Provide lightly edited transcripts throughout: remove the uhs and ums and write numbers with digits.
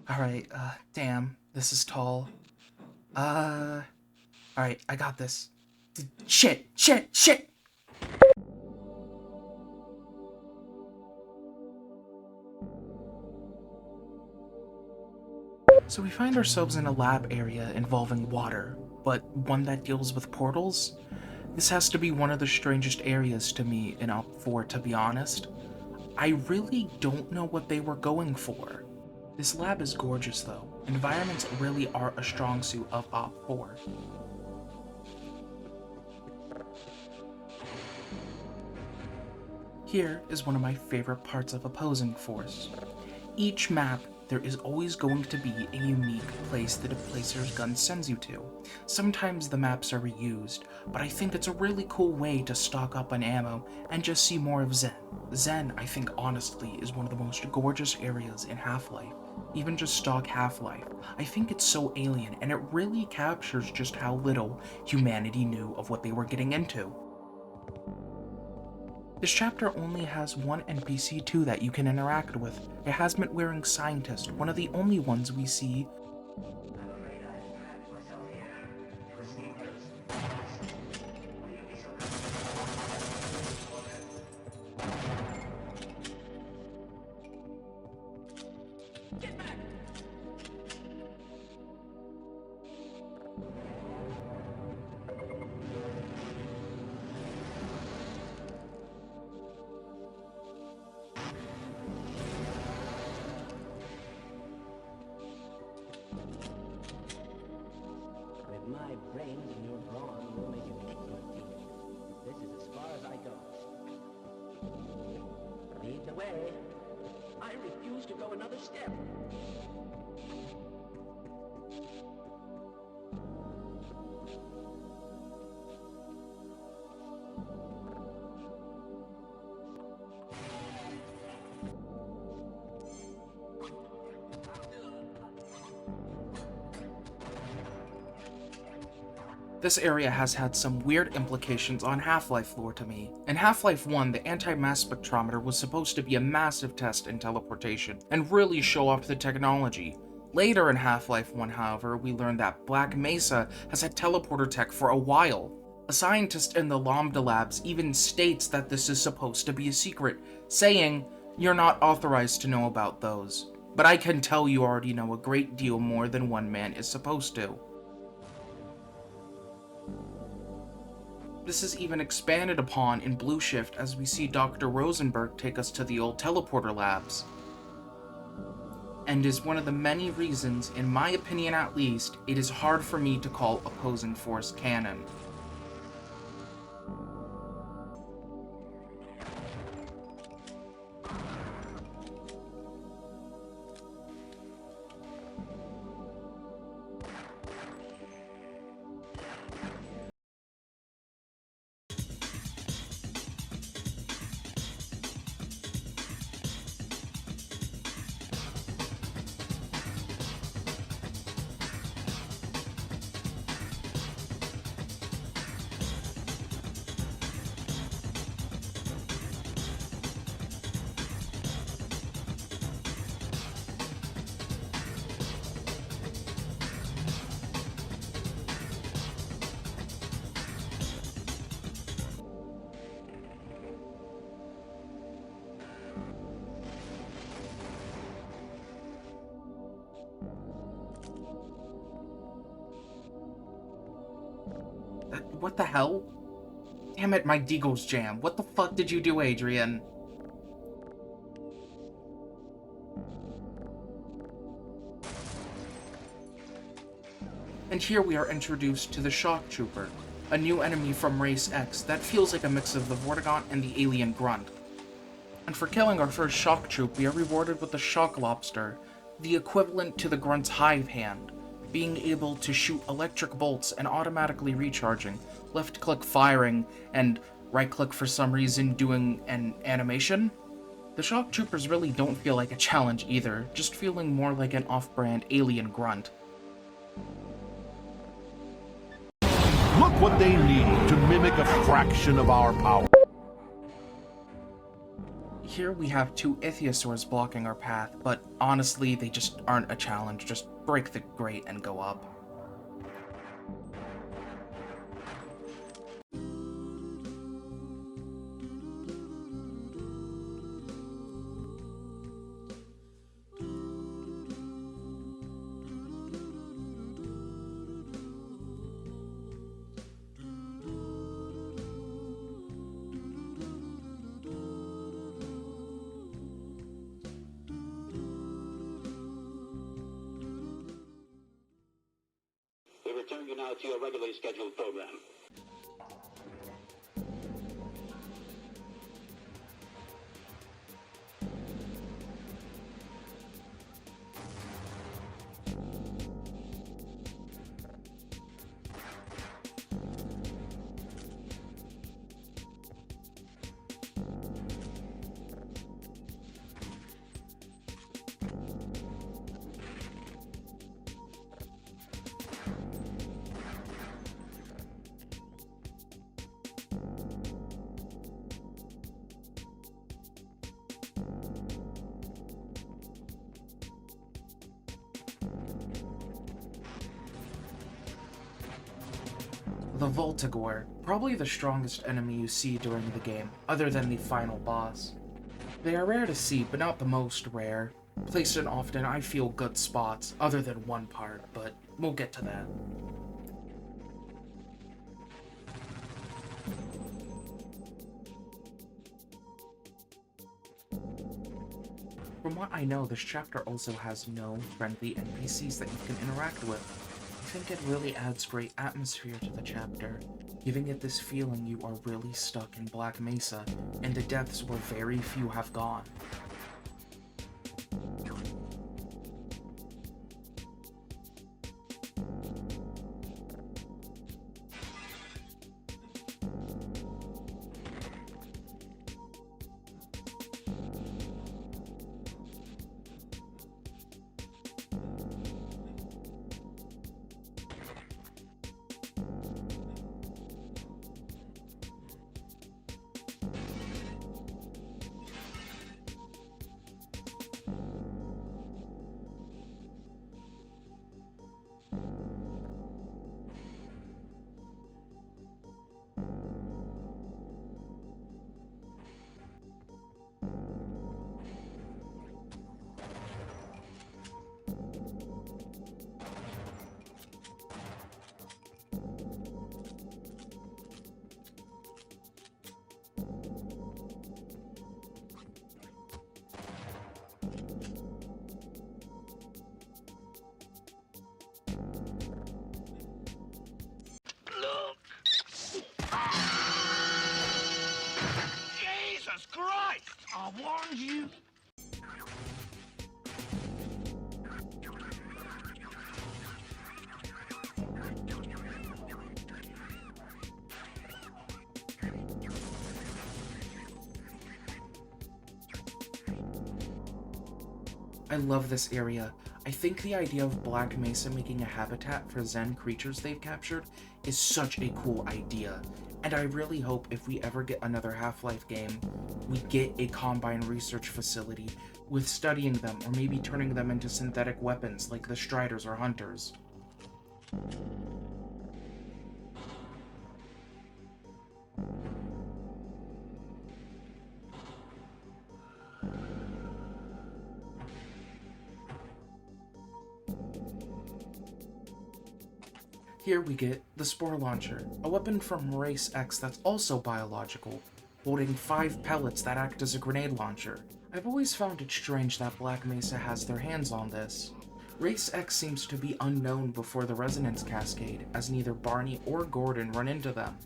Alright, damn, this is tall. Alright, I got this. Shit! So we find ourselves in a lab area involving water, but one that deals with portals? This has to be one of the strangest areas to me in Op 4, to be honest. I really don't know what they were going for. This lab is gorgeous though. Environments really are a strong suit of Op 4. Here is one of my favorite parts of Opposing Force. Each map, there is always going to be a unique place that a placer's gun sends you to. Sometimes the maps are reused, but I think it's a really cool way to stock up on ammo and just see more of Zen. Zen, I think honestly, is one of the most gorgeous areas in Half-Life. Even just stock Half-Life. I think it's so alien, and it really captures just how little humanity knew of what they were getting into. This chapter only has one NPC too that you can interact with, a hazmat-wearing scientist, one of the only ones we see. With my brains and your brawn, we'll make an excellent team. This is as far as I go. Lead the way. I refuse to go another step. This area has had some weird implications on Half-Life lore to me. In Half-Life 1, the anti-mass spectrometer was supposed to be a massive test in teleportation, and really show off the technology. Later in Half-Life 1, however, we learned that Black Mesa has had teleporter tech for a while. A scientist in the Lambda Labs even states that this is supposed to be a secret, saying, "You're not authorized to know about those. But I can tell you already know a great deal more than one man is supposed to." This is even expanded upon in Blue Shift as we see Dr. Rosenberg take us to the old teleporter labs. And is one of the many reasons, in my opinion at least, it is hard for me to call Opposing Force canon. What the hell? Damn it, my Deagle's jam. What the fuck did you do, Adrian? And here we are introduced to the Shock Trooper, a new enemy from Race X that feels like a mix of the Vortigaunt and the alien Grunt. And for killing our first Shock Troop, we are rewarded with the Shock Lobster, the equivalent to the Grunt's Hive Hand, being able to shoot electric bolts and automatically recharging, left-click firing, and right-click for some reason doing an animation. The Shock Troopers really don't feel like a challenge either, just feeling more like an off-brand alien Grunt. Look what they need to mimic a fraction of our power. Here we have two ichthyosaurs blocking our path, but honestly, they just aren't a challenge. Just break the grate and go up. We return you now to your regularly scheduled program. The Voltigor, probably the strongest enemy you see during the game, other than the final boss. They are rare to see, but not the most rare. Placed in often I feel good spots, other than one part, but we'll get to that. From what I know, this chapter also has no friendly NPCs that you can interact with. I think it really adds great atmosphere to the chapter, giving it this feeling you are really stuck in Black Mesa, in the depths where very few have gone. Jesus Christ! I warned you! I love this area. I think the idea of Black Mesa making a habitat for Zen creatures they've captured is such a cool idea, and I really hope if we ever get another Half-Life game, we get a Combine research facility with studying them or maybe turning them into synthetic weapons like the Striders or Hunters. Here we get the Spore Launcher, a weapon from Race X that's also biological, holding 5 pellets that act as a grenade launcher. I've always found it strange that Black Mesa has their hands on this. Race X seems to be unknown before the Resonance Cascade, as neither Barney or Gordon run into them.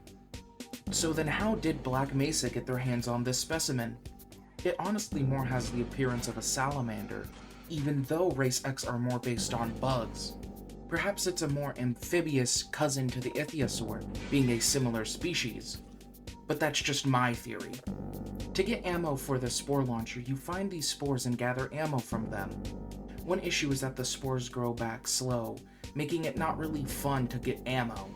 So then how did Black Mesa get their hands on this specimen? It honestly more has the appearance of a salamander, even though Race X are more based on bugs. Perhaps it's a more amphibious cousin to the ichthyosaur, being a similar species. But that's just my theory. To get ammo for the spore launcher, you find these spores and gather ammo from them. One issue is that the spores grow back slow, making it not really fun to get ammo.